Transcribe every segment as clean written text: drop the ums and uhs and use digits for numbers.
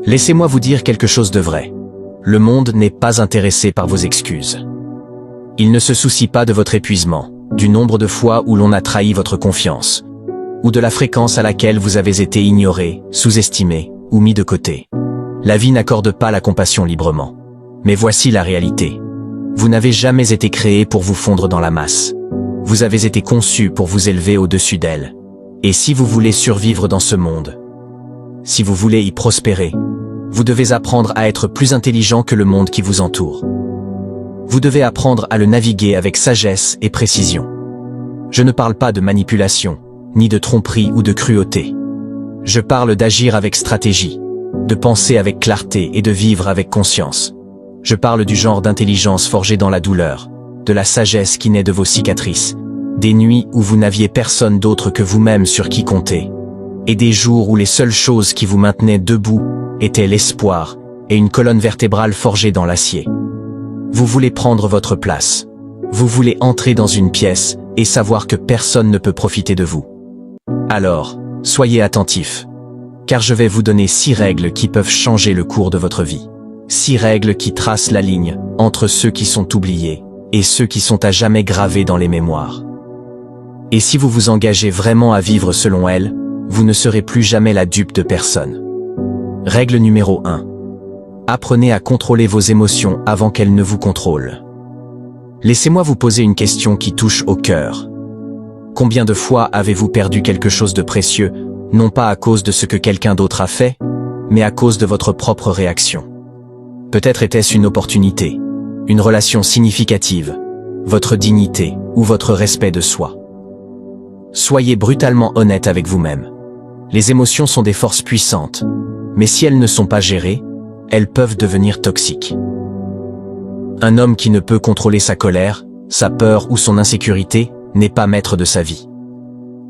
Laissez-moi vous dire quelque chose de vrai. Le monde n'est pas intéressé par vos excuses. Il ne se soucie pas de votre épuisement, du nombre de fois où l'on a trahi votre confiance, ou de la fréquence à laquelle vous avez été ignoré, sous-estimé ou mis de côté. La vie n'accorde pas la compassion librement. Mais voici la réalité. Vous n'avez jamais été créé pour vous fondre dans la masse. Vous avez été conçu pour vous élever au-dessus d'elle. Et si vous voulez survivre dans ce monde, si vous voulez y prospérer, vous devez apprendre à être plus intelligent que le monde qui vous entoure. Vous devez apprendre à le naviguer avec sagesse et précision. Je ne parle pas de manipulation, ni de tromperie ou de cruauté. Je parle d'agir avec stratégie, de penser avec clarté et de vivre avec conscience. Je parle du genre d'intelligence forgée dans la douleur, de la sagesse qui naît de vos cicatrices, des nuits où vous n'aviez personne d'autre que vous-même sur qui compter, et des jours où les seules choses qui vous maintenaient debout étaient l'espoir et une colonne vertébrale forgée dans l'acier. Vous voulez prendre votre place. Vous voulez entrer dans une pièce et savoir que personne ne peut profiter de vous. Alors, soyez attentifs, car je vais vous donner 6 règles qui peuvent changer le cours de votre vie. 6 règles qui tracent la ligne entre ceux qui sont oubliés et ceux qui sont à jamais gravés dans les mémoires. Et si vous vous engagez vraiment à vivre selon elles, vous ne serez plus jamais la dupe de personne. Règle numéro 1. Apprenez à contrôler vos émotions avant qu'elles ne vous contrôlent. Laissez-moi vous poser une question qui touche au cœur. Combien de fois avez-vous perdu quelque chose de précieux, non pas à cause de ce que quelqu'un d'autre a fait, mais à cause de votre propre réaction? Peut-être était-ce une opportunité, une relation significative, votre dignité ou votre respect de soi. Soyez brutalement honnête avec vous-même. Les émotions sont des forces puissantes, mais si elles ne sont pas gérées, elles peuvent devenir toxiques. Un homme qui ne peut contrôler sa colère, sa peur ou son insécurité n'est pas maître de sa vie.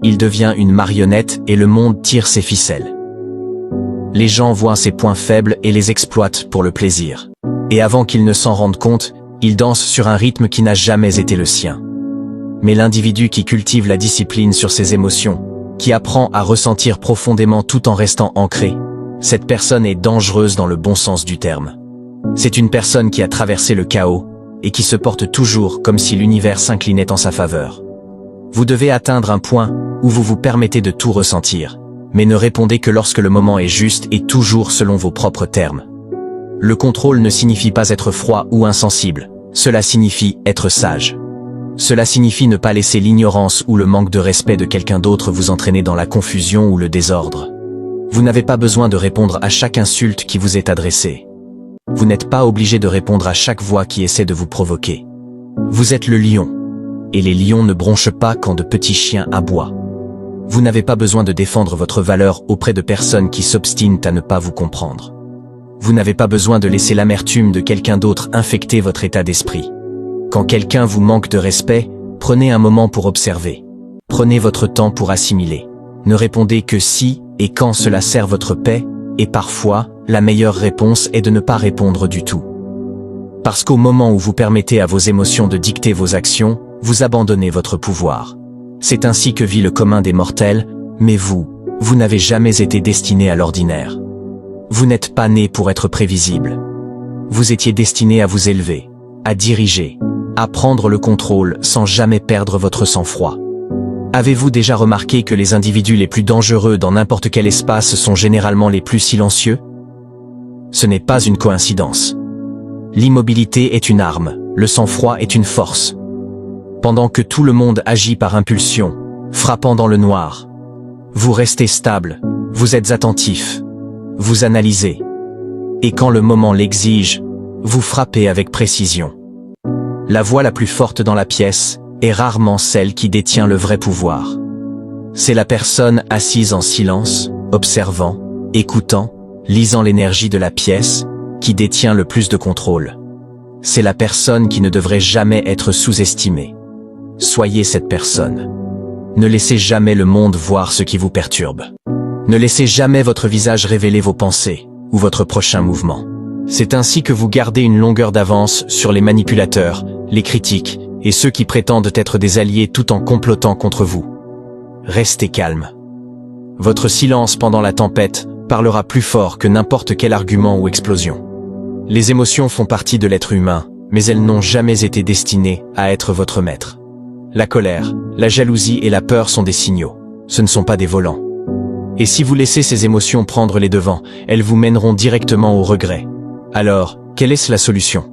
Il devient une marionnette et le monde tire ses ficelles. Les gens voient ses points faibles et les exploitent pour le plaisir. Et avant qu'ils ne s'en rendent compte, ils dansent sur un rythme qui n'a jamais été le sien. Mais l'individu qui cultive la discipline sur ses émotions, qui apprend à ressentir profondément tout en restant ancré, cette personne est dangereuse dans le bon sens du terme. C'est une personne qui a traversé le chaos et qui se porte toujours comme si l'univers s'inclinait en sa faveur. Vous devez atteindre un point où vous vous permettez de tout ressentir, mais ne répondez que lorsque le moment est juste et toujours selon vos propres termes. Le contrôle ne signifie pas être froid ou insensible, cela signifie être sage. Cela signifie ne pas laisser l'ignorance ou le manque de respect de quelqu'un d'autre vous entraîner dans la confusion ou le désordre. Vous n'avez pas besoin de répondre à chaque insulte qui vous est adressée. Vous n'êtes pas obligé de répondre à chaque voix qui essaie de vous provoquer. Vous êtes le lion, et les lions ne bronchent pas quand de petits chiens aboient. Vous n'avez pas besoin de défendre votre valeur auprès de personnes qui s'obstinent à ne pas vous comprendre. Vous n'avez pas besoin de laisser l'amertume de quelqu'un d'autre infecter votre état d'esprit. Quand quelqu'un vous manque de respect, prenez un moment pour observer. Prenez votre temps pour assimiler. Ne répondez que si et quand cela sert votre paix, et parfois, la meilleure réponse est de ne pas répondre du tout. Parce qu'au moment où vous permettez à vos émotions de dicter vos actions, vous abandonnez votre pouvoir. C'est ainsi que vit le commun des mortels, mais vous n'avez jamais été destiné à l'ordinaire. Vous n'êtes pas né pour être prévisible. Vous étiez destiné à vous élever, à diriger, à prendre le contrôle sans jamais perdre votre sang-froid. Avez-vous déjà remarqué que les individus les plus dangereux dans n'importe quel espace sont généralement les plus silencieux? Ce n'est pas une coïncidence. L'immobilité est une arme, le sang-froid est une force. Pendant que tout le monde agit par impulsion, frappant dans le noir, vous restez stable, vous êtes attentif, vous analysez. Et quand le moment l'exige, vous frappez avec précision. La voix la plus forte dans la pièce est rarement celle qui détient le vrai pouvoir. C'est la personne assise en silence, observant, écoutant, lisant l'énergie de la pièce, qui détient le plus de contrôle. C'est la personne qui ne devrait jamais être sous-estimée. Soyez cette personne. Ne laissez jamais le monde voir ce qui vous perturbe. Ne laissez jamais votre visage révéler vos pensées, ou votre prochain mouvement. C'est ainsi que vous gardez une longueur d'avance sur les manipulateurs, les critiques, et ceux qui prétendent être des alliés tout en complotant contre vous. Restez calme. Votre silence pendant la tempête parlera plus fort que n'importe quel argument ou explosion. Les émotions font partie de l'être humain, mais elles n'ont jamais été destinées à être votre maître. La colère, la jalousie et la peur sont des signaux, ce ne sont pas des volants. Et si vous laissez ces émotions prendre les devants, elles vous mèneront directement au regret. Alors, quelle est la solution?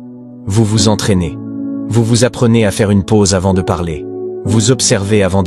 Vous vous entraînez. Vous vous apprenez à faire une pause avant de parler. Vous observez avant